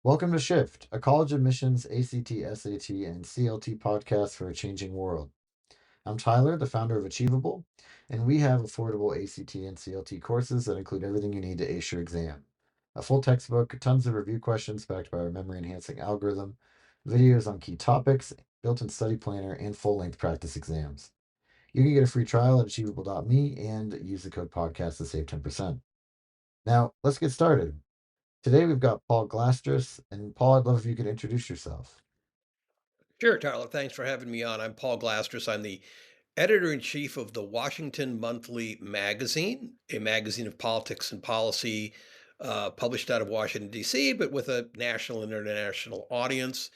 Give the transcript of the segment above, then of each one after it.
Welcome to Shift, a college admissions ACT, SAT, and CLT podcast for a changing world. I'm Tyler, the founder of Achievable, and we have affordable ACT and CLT courses that include everything you need to ace your exam. A full textbook, tons of review questions backed by our memory enhancing algorithm, videos on key topics, built in study planner, and full length practice exams. You can get a free trial at achievable.me and use the code podcast to save 10%. Now, let's get started. Today we've got Paul Glastris, and Paul, I'd love if you could introduce yourself. Sure, Tyler. Thanks for having me on. I'm Paul Glasters. I'm the editor in chief of the Washington Monthly Magazine, a magazine of politics and policy published out of Washington, D.C., but with a national and international audience.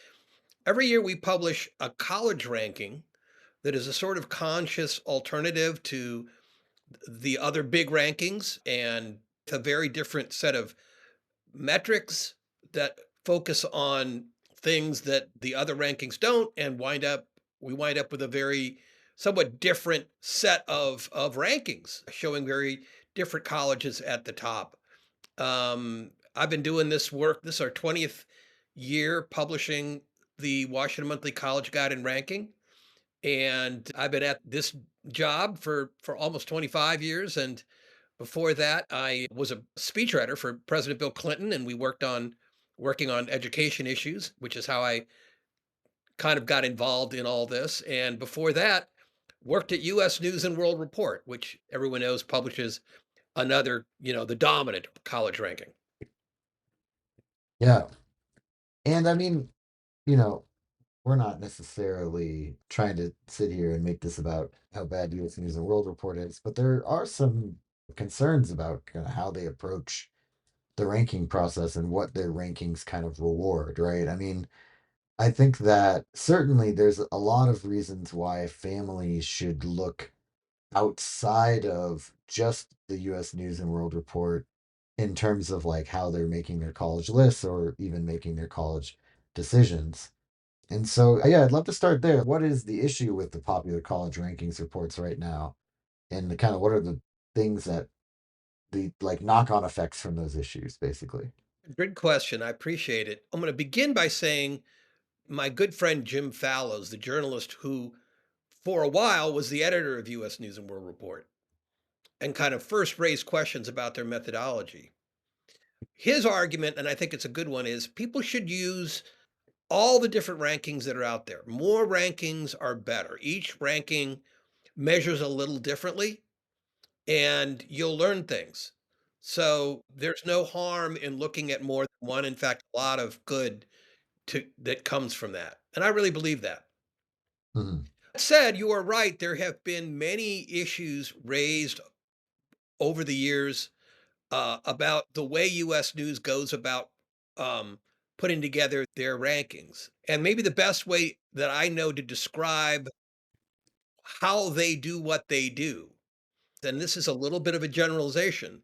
Every year we publish a college ranking that is a sort of conscious alternative to the other big rankings and a very different set of metrics that focus on things that the other rankings don't and wind up with a very somewhat different set of rankings showing very different colleges at the top. I've been doing this work. This is our 20th year publishing the Washington Monthly College Guide and Ranking, and I've been at this job for almost 25 years. And before that, I was a speechwriter for President Bill Clinton, and we working on education issues, which is how I kind of got involved in all this. And before that, worked at U.S. News and World Report, which everyone knows publishes another, the dominant college ranking. Yeah. And I mean, you know, we're not necessarily trying to sit here and make this about how bad US News and World Report is, but there are some concerns about kind of how they approach the ranking process and what their rankings kind of reward, right? I mean, I think that certainly there's a lot of reasons why families should look outside of just the US News and World Report in terms of like how they're making their college lists or even making their college decisions. And so, yeah, I'd love to start there. What is the issue with the popular college rankings reports right now? And the kind of what are the things that the like knock on effects from those issues, basically? Good question. I appreciate it. I'm going to begin by saying my good friend Jim Fallows, the journalist who, for a while, was the editor of U.S. News and World Report and kind of first raised questions about their methodology. His argument, and I think it's a good one, is people should use all the different rankings that are out there. More rankings are better. Each ranking measures a little differently, and you'll learn things. So there's no harm in looking at more than one. In fact, a lot of good that comes from that. And I really believe that. Mhm. That said, you are right. There have been many issues raised over the years about the way U.S. News goes about um, putting together their rankings. And maybe the best way that I know to describe how they do what they do, and this is a little bit of a generalization,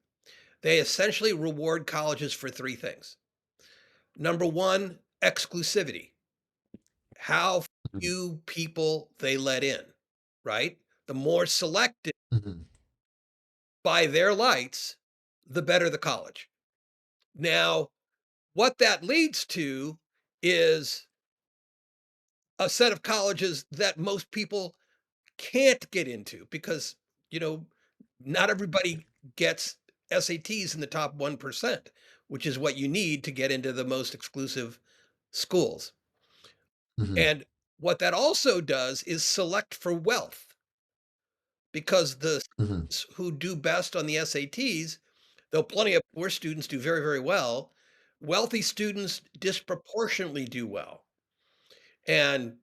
they essentially reward colleges for three things. Number one, exclusivity. How Mhm. few people they let in, right? The more selected Mhm. by their lights, the better the college. Now, what that leads to is a set of colleges that most people can't get into because, you know, not everybody gets SATs in the top 1%, which is what you need to get into the most exclusive schools. Mhm. And what that also does is select for wealth because the Mhm. students who do best on the SATs, though plenty of poor students do very, very well, wealthy students disproportionately do well. And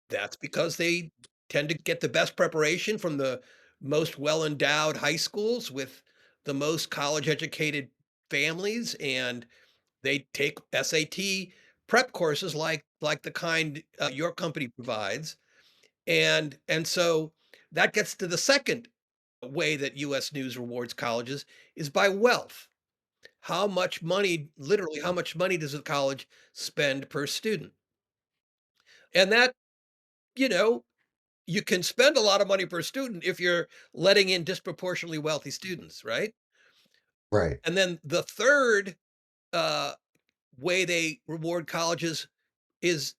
that's because they tend to get the best preparation from the most well-endowed high schools with the most college-educated families, and they take SAT prep courses like the kind, your company provides, and so that gets to the second way that US News rewards colleges is by wealth. How much money literally, how much money does a college spend per student? And that, you know, you can spend a lot of money per student if you're letting in disproportionately wealthy students, right? Right. And then the third uh, way they reward colleges is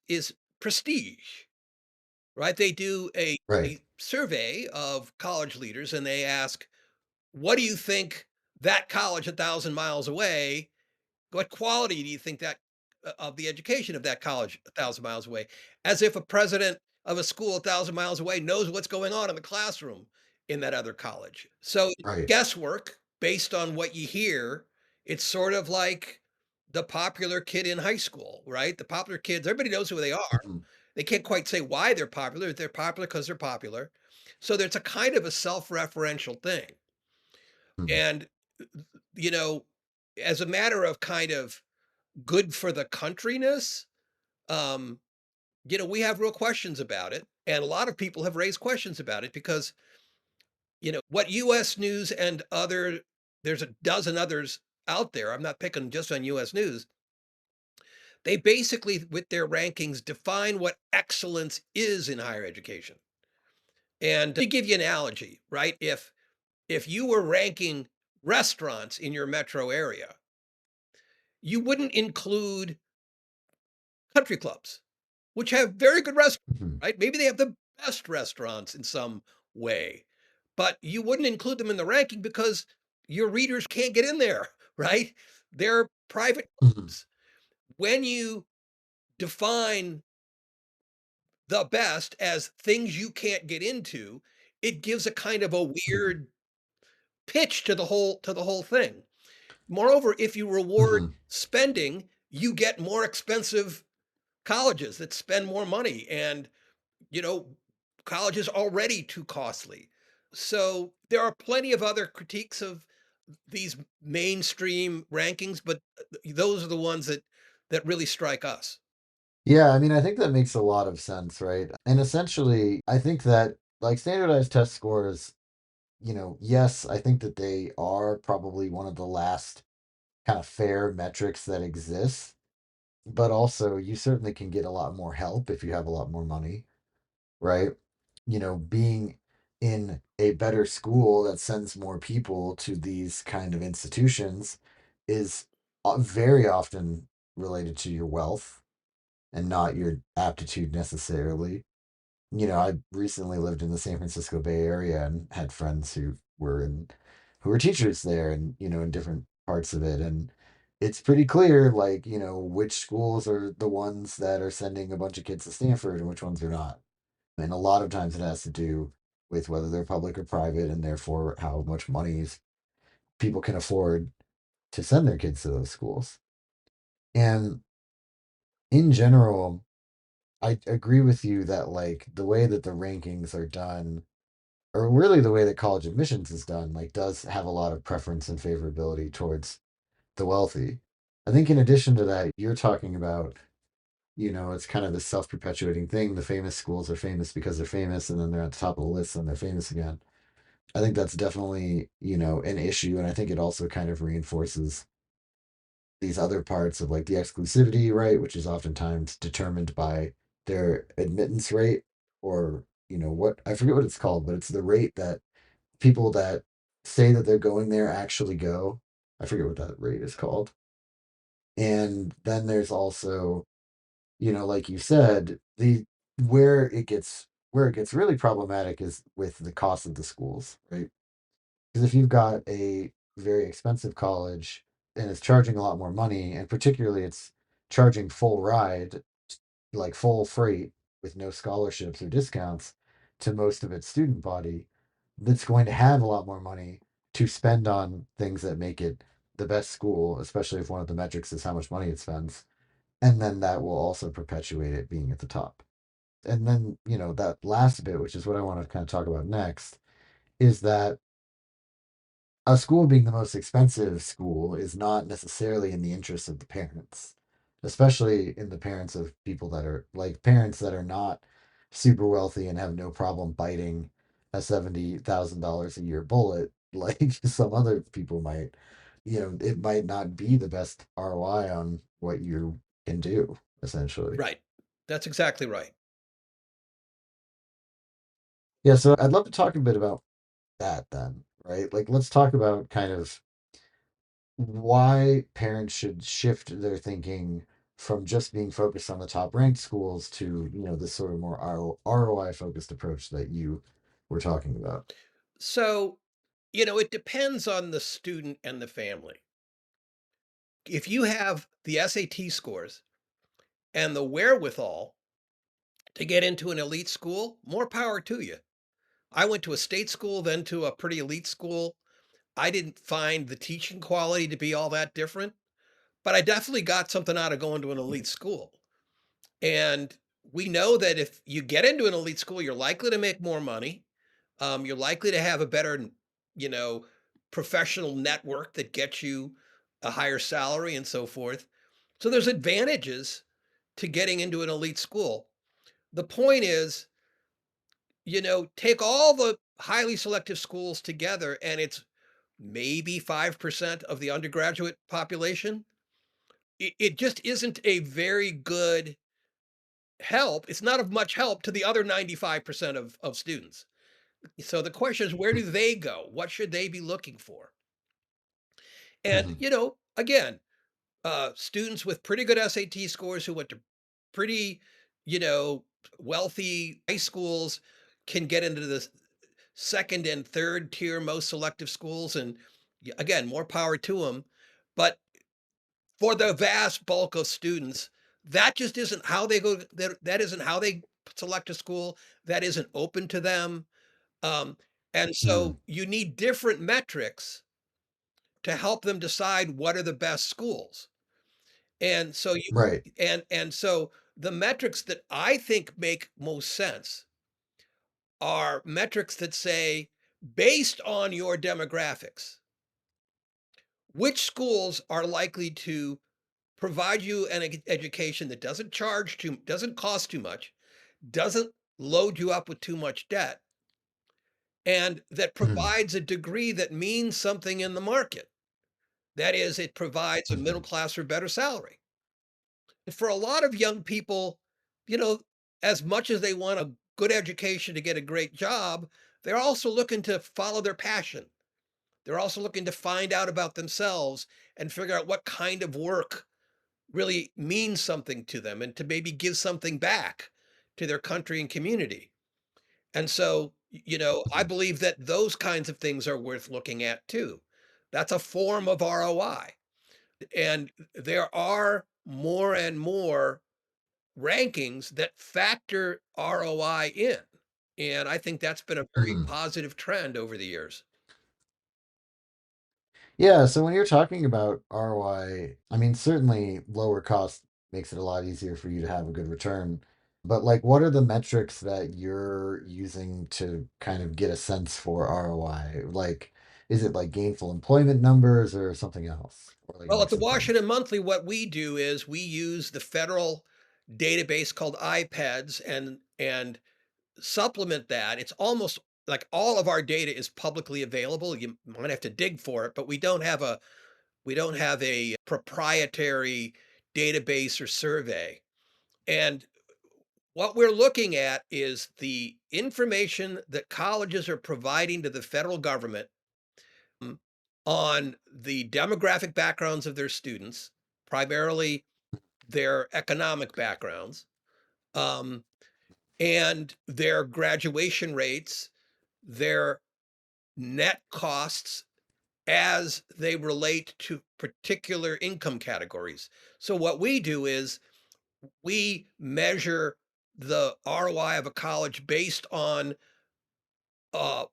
prestige, right? They do Right. a survey of college leaders and they ask, what do you think that college 1,000 miles away, what quality do you think that of the education of that college 1,000 miles away? As if a president of a school 1,000 miles away knows what's going on in the classroom in that other college. So Right. guesswork based on what you hear. It's sort of like the popular kid in high school, right? The popular kids, everybody knows who they are. Mhm. They can't quite say why they're popular. They're popular because they're popular. So there's a kind of a self-referential thing. Mhm. And you know, as a matter of kind of good for the countryness, um, we have real questions about it, and a lot of people have raised questions about it because, what US News and there's a dozen others out there, I'm not picking just on US News, they basically, with their rankings, define what excellence is in higher education. And to give you an analogy, right? If you were ranking restaurants in your metro area, you wouldn't include country clubs, which have very good restaurants, Mhm. right? Maybe they have the best restaurants in some way, but you wouldn't include them in the ranking because your readers can't get in there, right? They're private Mhm. clubs. When you define the best as things you can't get into, it gives a kind of a Mhm. weird pitch to the whole thing. Moreover, if you reward Mhm. spending, you get more expensive colleges that spend more money and you know, college is already too costly. So there are plenty of other critiques of these mainstream rankings, but those are the ones that really strike us. Yeah, I mean, I think that makes a lot of sense, right? And essentially, I think that like standardized test scores, yes, I think that they are probably one of the last kind of fair metrics that exists, but also you certainly can get a lot more help if you have a lot more money, right? Being in a better school that sends more people to these kind of institutions is very often related to your wealth and not your aptitude necessarily. I recently lived in the San Francisco Bay Area and had friends who were teachers there and in different parts of it, and it's pretty clear like, which schools are the ones that are sending a bunch of kids to Stanford and which ones are not. And a lot of times it has to do with whether they're public or private and therefore how much money people can afford to send their kids to those schools. And in general, I agree with you that like the way that the rankings are done, or really the way that college admissions is done, like does have a lot of preference and favorability towards the wealthy. I think in addition to that, you're talking about, it's kind of this self-perpetuating thing. The famous schools are famous because they're famous, and then they're at the top of the list and they're famous again. I think that's definitely, an issue, and I think it also kind of reinforces these other parts of like the exclusivity, right, which is oftentimes determined by their admittance rate, or what, I forget what it's called, but it's the rate that people that say that they're going there actually go. I forget what that rate is called. And then there's also, like you said, the where it gets really problematic is with the cost of the schools, right? Because if you've got a very expensive college and it's charging a lot more money, and particularly it's charging full ride, like full freight with no scholarships or discounts to most of its student body, that's going to have a lot more money to spend on things that make it the best school, especially if one of the metrics is how much money it spends. And then that will also perpetuate it being at the top. And then, that last bit, which is what I want to kind of talk about next, is that a school being the most expensive school is not necessarily in the interest of the parents, especially in the parents of people that are like parents that are not super wealthy and have no problem biting a $70,000 a year bullet, like some other people might. It might not be the best ROI on what you can do, essentially. Right. That's exactly right. Yeah, so I'd love to talk a bit about that then, right? Like, let's talk about kind of why parents should shift their thinking from just being focused on the top ranked schools to, this sort of more ROI focused approach that you were talking about. So, it depends on the student and the family. If you have the SAT scores and the wherewithal to get into an elite school, more power to you. I went to a state school, then to a pretty elite school. I didn't find the teaching quality to be all that different, but I definitely got something out of going to an elite school. And we know that if you get into an elite school, you're likely to make more money. You're likely to have a better, you know, professional network that gets you a higher salary and so forth. So there's advantages to getting into an elite school. The point is, take all the highly selective schools together and it's maybe 5% of the undergraduate population. It just isn't a very good help. It's not of much help to the other 95% of students. So the question is, where do they go? What should they be looking for? And, Mhm. again, students with pretty good SAT scores who went to pretty, you know, wealthy high schools can get into the second and third tier most selective schools. And again, more power to them. But for the vast bulk of students, that just isn't how they go. That isn't how they select a school. That isn't open to them. Um, and Mhm. so you need different metrics to help them decide what are the best schools. And so you Right. and so the metrics that I think make most sense are metrics that say, based on your demographics, which schools are likely to provide you an education that doesn't cost too much, doesn't load you up with too much debt, and that Mhm. provides a degree that means something in the market. That is, it provides a middle Mhm. class or better salary. For a lot of young people, you know, as much as they want a good education to get a great job, they're also looking to follow their passion. They're also looking to find out about themselves and figure out what kind of work really means something to them and to maybe give something back to their country and community. And so, I Mhm. believe that those kinds of things are worth looking at too. That's a form of ROI. And there are more and more rankings that factor ROI in. And I think that's been a very Mhm. positive trend over the years. Yeah, so when you're talking about ROI, I mean, certainly lower cost makes it a lot easier for you to have a good return. But like, what are the metrics that you're using to kind of get a sense for ROI? Like, is it like gainful employment numbers or something else? Or like a Well, at mix the of things? Washington Monthly, what we do is we use the federal database called IPEDS and supplement that. It's almost like all of our data is publicly available. You might have to dig for it, but we don't have a proprietary database or survey. And what we're looking at is the information that colleges are providing to the federal government mm, on the demographic backgrounds of their students, primarily their economic backgrounds, um, and their graduation rates, their net costs as they relate to particular income categories. So, what we do is we measure the ROI of a college based on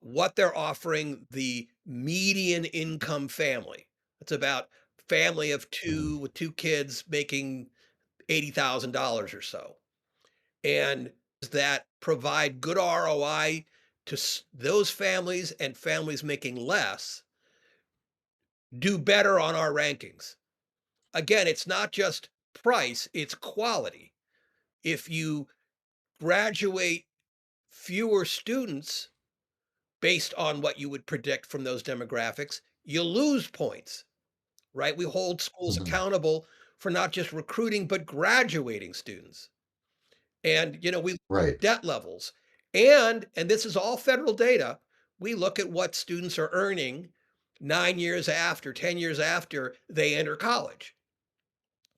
what they're offering the median income family. It's about family of Mhm. two with two kids making $80,000 or so. And that provide good ROI to those families and families making less do better on our rankings. Again, it's not just price, it's quality. If you graduate fewer students based on what you would predict from those demographics, you lose points, right? We hold schools Mhm. accountable for not just recruiting, but graduating students. And, we look at Right. debt levels. And this is all federal data, we look at what students are earning 9 years after, 10 years after they enter college,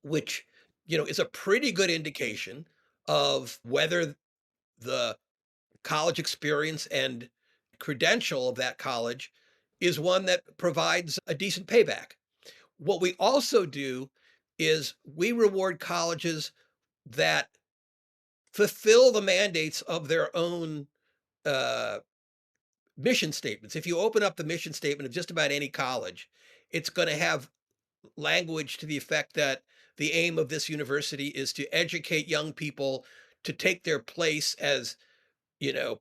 which, is a pretty good indication of whether the college experience and credential of that college is one that provides a decent payback. What we also do is we reward colleges that fulfill the mandates of their own uh, mission statements. If you open up the mission statement of just about any college, it's going to have language to the effect that the aim of this university is to educate young people to take their place as,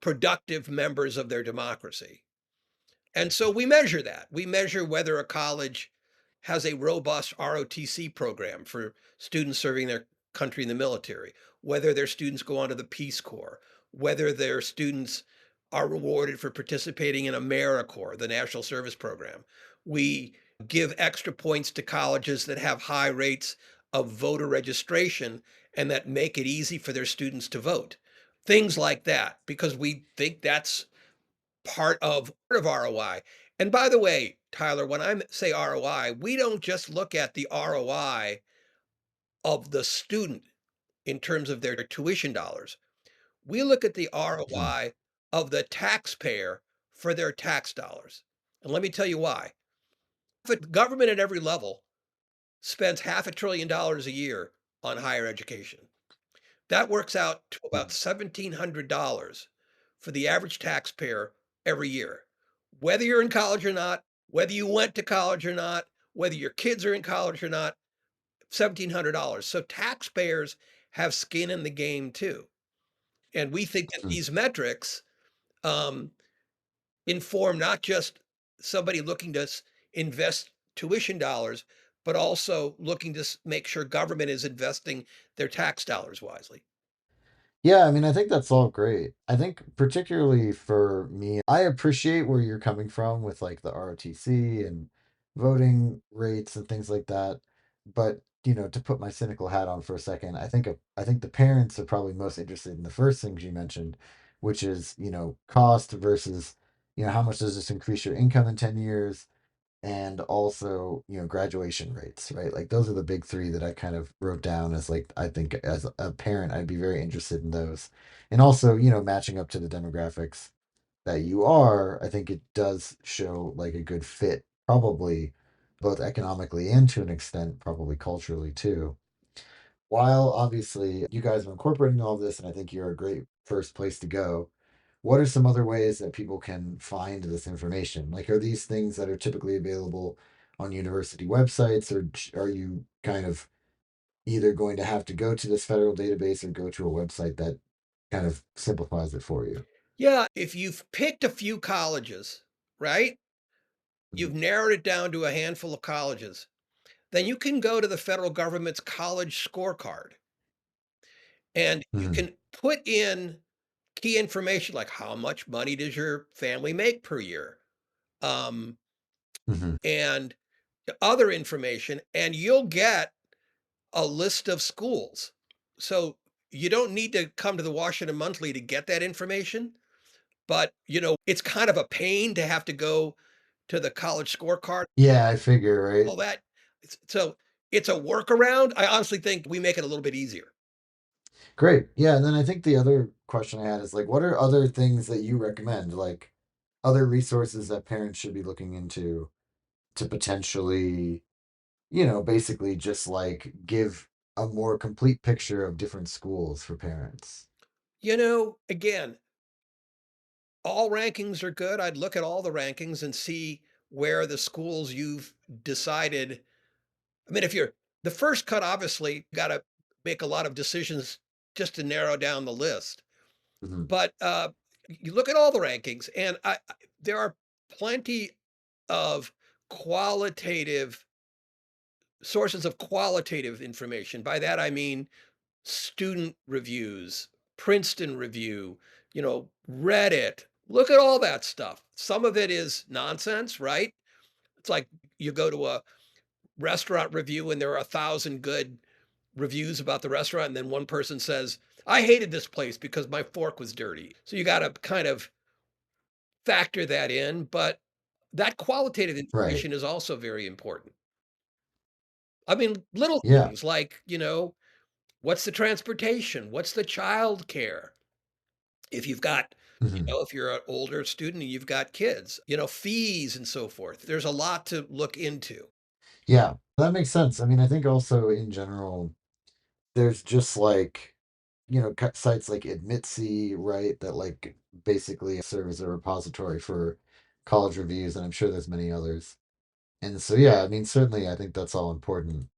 productive members of their democracy. And so we measure that. We measure whether a college has a robust ROTC program for students serving their country in the military, whether their students go on to the Peace Corps, whether their students are rewarded for participating in AmeriCorps, the National Service Program. We give extra points to colleges that have high rates of voter registration and that make it easy for their students to vote. Things like that, because we think that's part of ROI. And by the way, Tyler, when I say ROI, we don't just look at the ROI of the student in terms of their tuition dollars. We look at the Mhm. ROI of the taxpayer for their tax dollars. And let me tell you why. The government at every level spends $500 billion a year on higher education. That works out to about Mhm. $1,700 for the average taxpayer every year. Whether you're in college or not, whether you went to college or not, whether your kids are in college or not, $1,700. So taxpayers have skin in the game too. And we think that Mhm. these metrics um, inform not just somebody looking to invest tuition dollars, but also looking to make sure government is investing their tax dollars wisely. Yeah, I mean, I think that's all great. I think particularly for me, I appreciate where you're coming from with like the ROTC and voting rates and things like that. But, to put my cynical hat on for a second, I think the parents are probably most interested in the first things you mentioned, which is, cost versus, how much does this increase your income in 10 years? And also, graduation rates, right? Like those are the big three that I kind of wrote down as like I think as a parent I'd be very interested in those. And also, matching up to the demographics that you are, I think it does show like a good fit, probably both economically and to an extent, probably culturally too. While obviously you guys are incorporating all of this, and I think you're a great first place to go, what are some other ways that people can find this information? Like, are these things that are typically available on university websites, or are you kind of either going to have to go to this federal database or go to a website that kind of simplifies it for you? Yeah, if you've picked a few colleges, right? Mhm. You've narrowed it down to a handful of colleges. Then you can go to the federal government's college scorecard and you Mhm. can put in key information like how much money does your family make per year? Um, Mhm. and other information, and you'll get a list of schools. So you don't need to come to the Washington Monthly to get that information, but it's kind of a pain to have to go to the college scorecard, Yeah, I figure, right? all that. So it's a workaround. I honestly think we make it a little bit easier. Great. Yeah, and then I think the other question I had is like, what are other things that you recommend, like other resources that parents should be looking into to potentially, basically just like give a more complete picture of different schools for parents? Again, all rankings are good. I'd look at all the rankings and see where the schools you've decided. I mean, if you're the first cut, obviously, got to make a lot of decisions just to narrow down the list. Hmm. But you look at all the rankings, and there are plenty of qualitative sources of qualitative information. By that, I mean student reviews, Princeton Review, Reddit. Look at all that stuff. Some of it is nonsense, right? It's like you go to a restaurant review and there are 1,000 good reviews about the restaurant, and then one person says, I hated this place because my fork was dirty. So you got to kind of factor that in. But That qualitative Right. information is also very important. I mean, little Yeah. things like, what's the transportation? What's the childcare? If you've got, Mhm. if you're an older student and you've got kids, fees and so forth. There's a lot to look into. Yeah, that makes sense. I mean, I think also in general, there's just like, sites like Admitsy, right, that like basically serve as a repository for college reviews, and I'm sure there's many others. And so, yeah, I mean, certainly I think that's all important.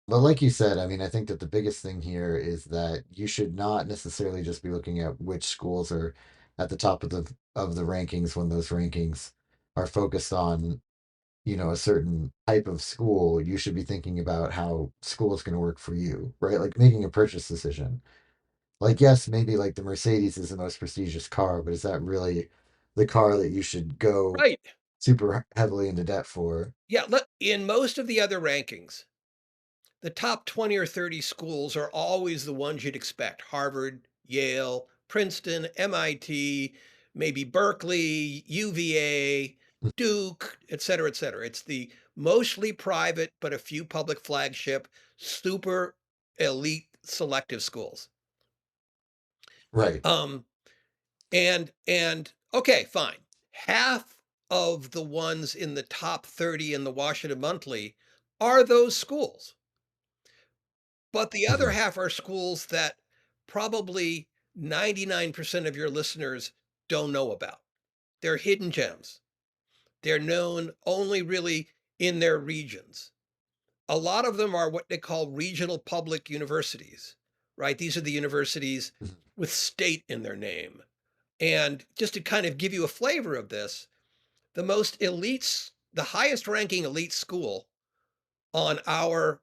But like you said, I mean, I think that the biggest thing here is that you should not necessarily just be looking at which schools are at the top of the rankings when those rankings are focused on, a certain type of school. You should be thinking about how school is going to work for you, right? Like making a purchase decision. Like, yes, maybe like the Mercedes is the most prestigious car, but is that really the car that you should go Right. super heavily into debt for? Yeah. Look, in most of the other rankings, the top 20 or 30 schools are always the ones you'd expect: Harvard, Yale, Princeton, MIT, maybe Berkeley, UVA, Duke, et cetera, et cetera. It's the mostly private, but a few public flagship, super elite selective schools. Right. Um, and okay, fine. Half of the ones in the top 30 in the Washington Monthly are those schools. But the other Mhm. half are schools that probably 99% of your listeners don't know about. They're hidden gems. They're known only really in their regions. A lot of them are what they call regional public universities, right? These are the universities Mhm. with state in their name. And just to kind of give you a flavor of this, the highest ranking elite school on our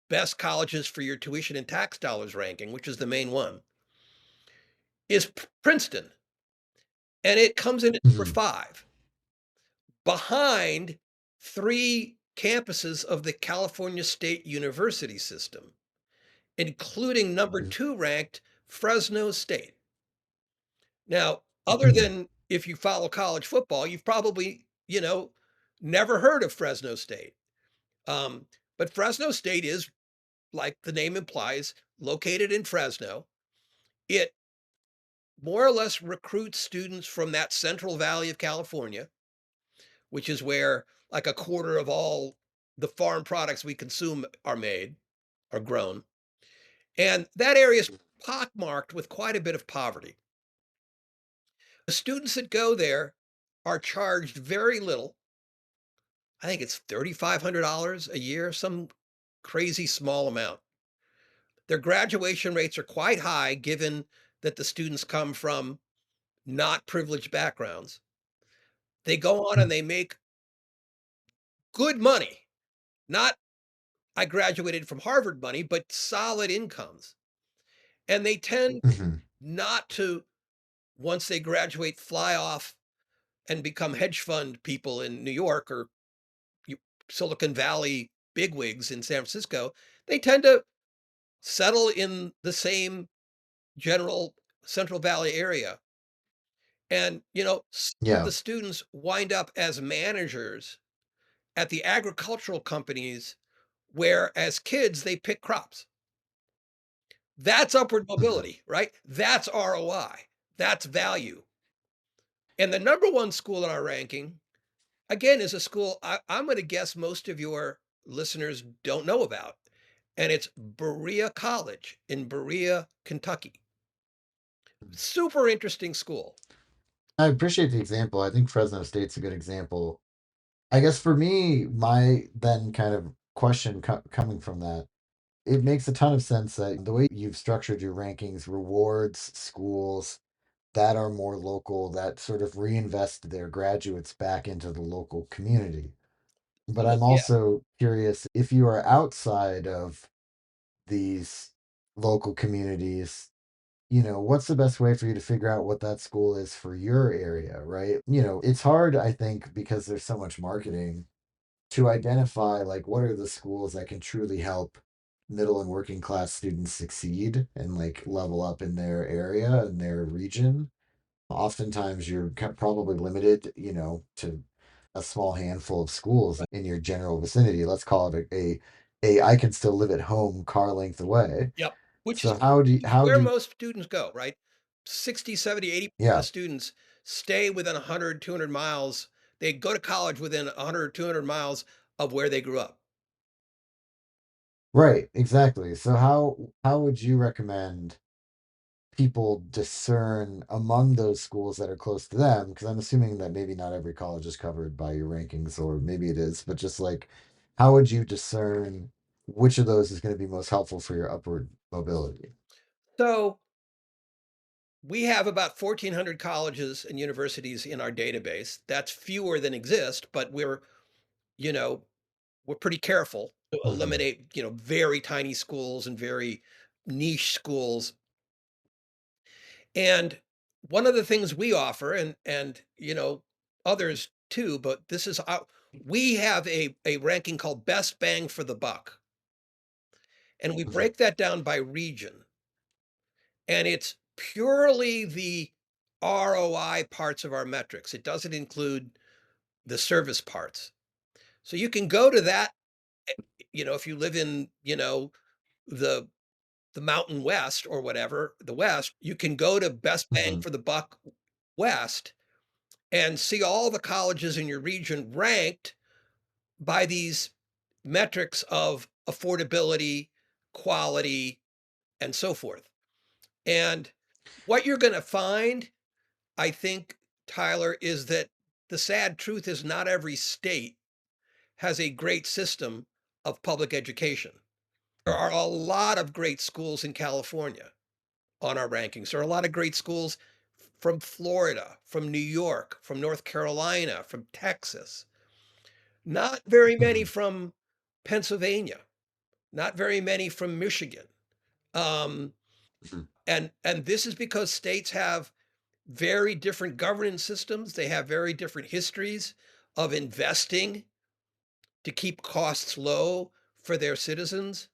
best colleges for your tuition and tax dollars ranking, which is the main one, is Princeton. And it comes in at number Mhm. 5, behind 3 campuses of the California State University system, including number Mhm. 2 ranked Fresno State. Now, other Mhm. than if you follow college football, you've probably, never heard of Fresno State. Um, but Fresno State is, like the name implies, located in Fresno. It more or less recruits students from that Central Valley of California, which is where like a quarter of all the farm products we consume are made, are grown. And that area is pockmarked with quite a bit of poverty. The students that go there are charged very little. I think it's $3,500 a year, some crazy small amount. Their graduation rates are quite high given that the students come from not privileged backgrounds. They go on and Mhm. they make good money, not I graduated from Harvard money, but solid incomes. And they tend Mhm. not to, once they graduate, fly off and become hedge fund people in New York or you Silicon Valley bigwigs in San Francisco. They tend to settle in the same general Central Valley area. And, some of Yeah. the students wind up as managers at the agricultural companies where, as kids, they pick crops. That's upward Mhm. mobility, right? That's ROI. That's value. And the number one school in our ranking, again, is a school I'm going to guess most of your listeners don't know about. And it's Berea College in Berea, Kentucky. Super interesting school. I appreciate the example. I think Fresno State's a good example. I guess for me, my then kind of question coming from that, it makes a ton of sense that the way you've structured your rankings rewards schools that are more local, that sort of reinvest their graduates back into the local community. But Oh, I'm yeah. also curious if you are outside of these local communities, what's the best way for you to figure out what that school is for your area, right? It's hard, I think, because there's so much marketing to identify like what are the schools that can truly help middle and working class students succeed and like level up in their area and their region. Oftentimes you're probably limited, to a small handful of schools in your general vicinity. Let's call it a I can still live at home car length away. Yep. Which is So how where do you, most students go, right? 60, 70, 80% yeah, of students stay within 100, 200 miles. They go to college within 100, 200 miles of where they grew up. right, exactly. So how would you recommend people discern among those schools that are close to them? Because I'm assuming that maybe not every college is covered by your rankings, or maybe it is, but just like, how would you discern which of those is going to be most helpful for your upward mobility? So we have about 1,400 colleges and universities in our database. That's fewer than exist, but you know, we're pretty careful to Hmm. eliminate, very tiny schools and very niche schools. And one of the things we offer, and others too, but this is we have a ranking called best bang for the buck, and we Hmm. break that down by region, and it's purely the ROI parts of our metrics. It doesn't include the service parts. So you can go to that, if you live in, the Mountain West or whatever, the West, you can go to best bang Hmm. for the buck West and see all the colleges in your region ranked by these metrics of affordability, quality, and so forth. And what you're going to find, I think, Tyler, is that the sad truth is not every state has a great system of public education. There are a lot of great schools in California on our rankings. There are a lot of great schools from Florida, from New York, from North Carolina, from Texas. Not very many Hmm. from Pennsylvania, not very many from Michigan. Um, Hmm. and this is because states have very different governance systems. They have very different histories of investing to keep costs low for their citizens.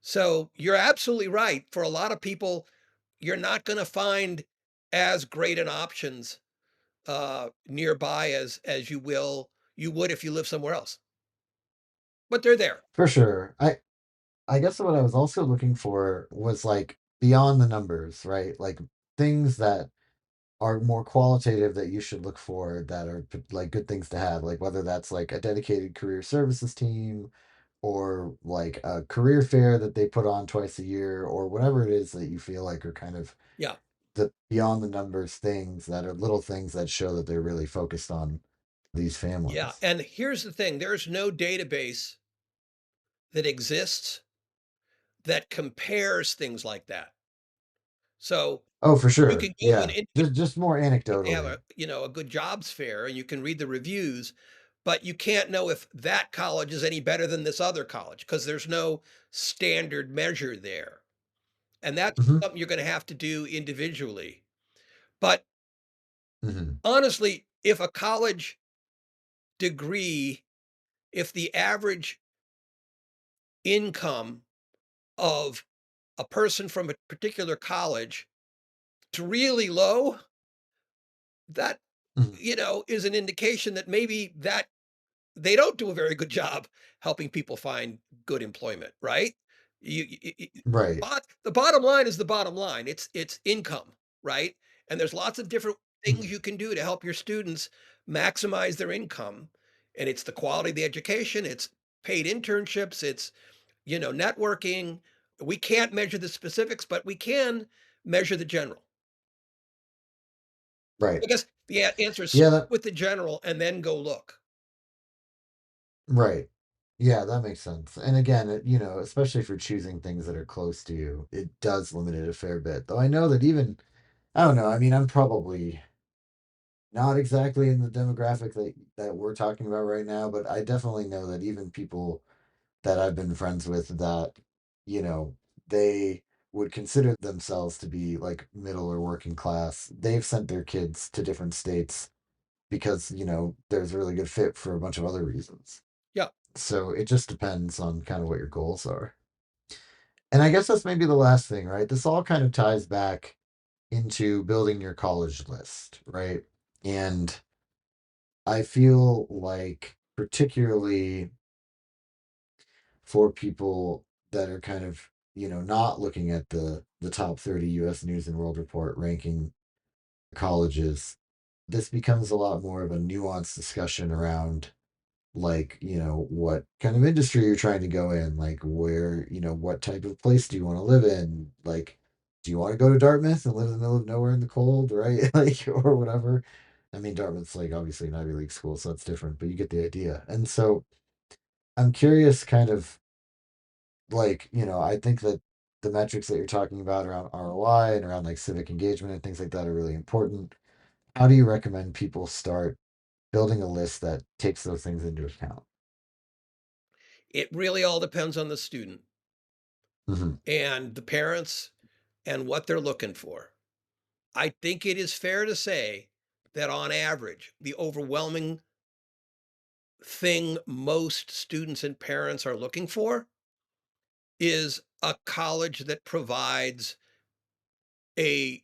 So you're absolutely right. For a lot of people, you're not going to find as great an options nearby as you would if you live somewhere else. But they're there. For sure. I guess what I was also looking for was like beyond the numbers, right? Like things that are more qualitative that you should look for that are like good things to have, like whether that's like a dedicated career services team or like a career fair that they put on twice a year or whatever it is that you feel like are kind of Yeah, the beyond the numbers things that are little things that show that they're really focused on these yeah. families. And here's the thing: there's no database that exists that compares things like that. So Oh, for you sure. can go to an Yeah. individual, Just more they have anecdotally. a good jobs fair, and you can read the reviews, but you can't know if that college is any better than this other college because there's no standard measure there. And that's Hmm. something you're going to have to do individually. But Hmm. honestly, if a college degree, if the average income of a person from a particular college is really low, that Hmm. is an indication that maybe that they don't do a very good job helping people find good employment, right? Right. The bottom line is the bottom line. It's income, right? And there's lots of different things Mhm. you can do to help your students maximize their income. And it's the quality of the education, it's paid internships, it's networking. We can't measure the specifics, but we can measure the general. Right. I guess the answer is Yeah, start that with the general and then go look. right. Yeah, that makes sense. And again, especially if you're choosing things that are close to you, it does limit it a fair bit. Though I know that even I don't know, I mean, I'm probably not exactly in the demographic that we're talking about right now, but I definitely know that even people that I've been friends with that, you know, they would consider themselves to be like middle or working class. They've sent their kids to different states because, there's a really good fit for a bunch of other reasons. Yeah. So it just depends on kind of what your goals are. And I guess that's maybe the last thing, right? This all kind of ties back into building your college list, right? And I feel like, particularly for people that are kind of, not looking at the top 30 US News and World Report ranking colleges, this becomes a lot more of a nuanced discussion around, like, what kind of industry you're trying to go in, like, where, what type of place do you want to live in, like, do you want to go to Dartmouth and live in the middle of nowhere in the cold, right? Like, or whatever. I mean, Dartmouth's like obviously an Ivy League school, so that's different, but you get the idea. And so I'm curious, kind of, like, I think that the metrics that you're talking about around ROI and around like civic engagement and things like that are really important. How do you recommend people start building a list that takes those things into account? It really all depends on the student Hmm. and the parents and what they're looking for. I think it is fair to say that on average, the overwhelming thing most students and parents are looking for is a college that provides a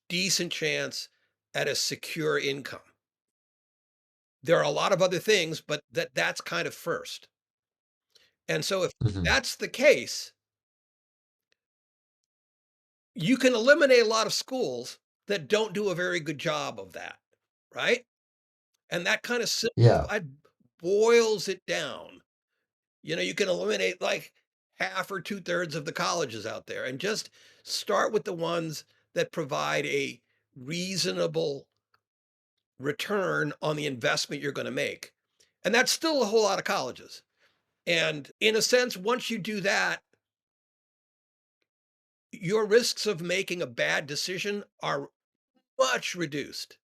decent chance at a secure income. There are a lot of other things, but that's kind of first. And so if Hmm. that's the case, you can eliminate a lot of schools that don't do a very good job of that, right? And that kind of Yeah. simplified boils it down. You can eliminate like half or two-thirds of the colleges out there and just start with the ones that provide a reasonable return on the investment you're going to make. And that's still a whole lot of colleges. And in a sense, once you do that, your risks of making a bad decision are much reduced,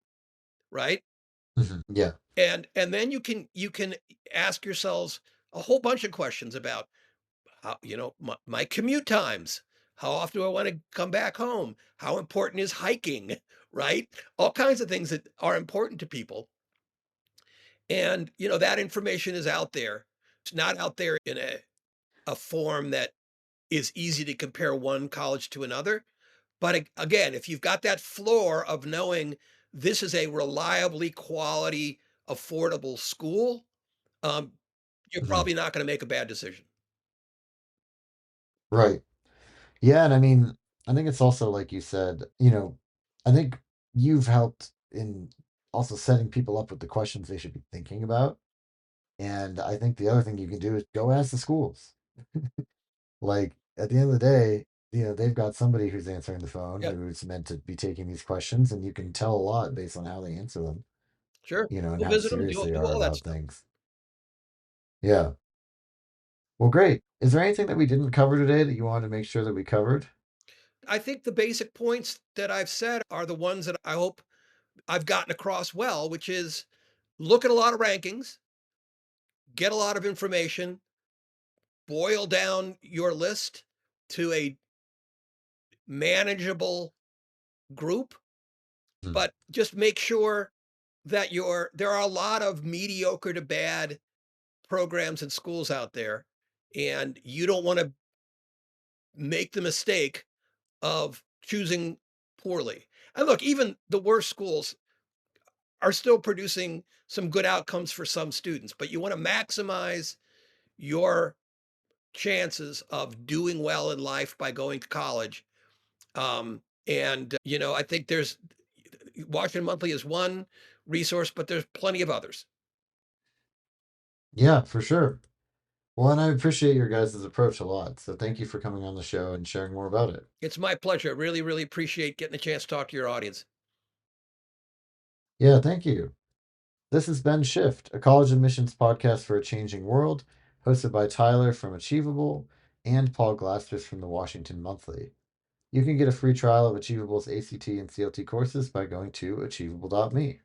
right? Yeah. And then you can ask yourselves a whole bunch of questions about how, my commute times. How often do I want to come back home? How important is hiking? Right? All kinds of things that are important to people. And that information is out there. It's not out there in a form that is easy to compare one college to another. But again, if you've got that floor of knowing this is a reliably quality, affordable school, um, you're Hmm. probably not going to make a bad decision. Right. Yeah, and I mean, I think it's also like you said, I think you've helped in also setting people up with the questions they should be thinking about. And I think the other thing you can do is go ask the schools. Like, at the end of the day, they've got somebody who's answering the phone Yeah, who's meant to be taking these questions, and you can tell a lot based on how they answer them, sure. and Go how visit them. serious Do they do are all that about stuff. things. Yeah. Well, great. Is there anything that we didn't cover today that you wanted to make sure that we covered? I think the basic points that I've said are the ones that I hope I've gotten across well, which is look at a lot of rankings, get a lot of information, boil down your list to a manageable group, Hmm. but just make sure that there are a lot of mediocre to bad programs and schools out there, and you don't want to make the mistake of choosing poorly. And look, even the worst schools are still producing some good outcomes for some students, but you want to maximize your chances of doing well in life by going to college. And I think there's Washington Monthly is one resource, but there's plenty of others. Yeah, for sure. Well, and I appreciate your guys' approach a lot. So thank you for coming on the show and sharing more about it. It's my pleasure. I really, really appreciate getting a chance to talk to your audience. Yeah, thank you. This has been Shift, a college admissions podcast for a changing world, hosted by Tyler from Achievable and Paul Glasters from the Washington Monthly. You can get a free trial of Achievable's ACT and CLT courses by going to achievable.me.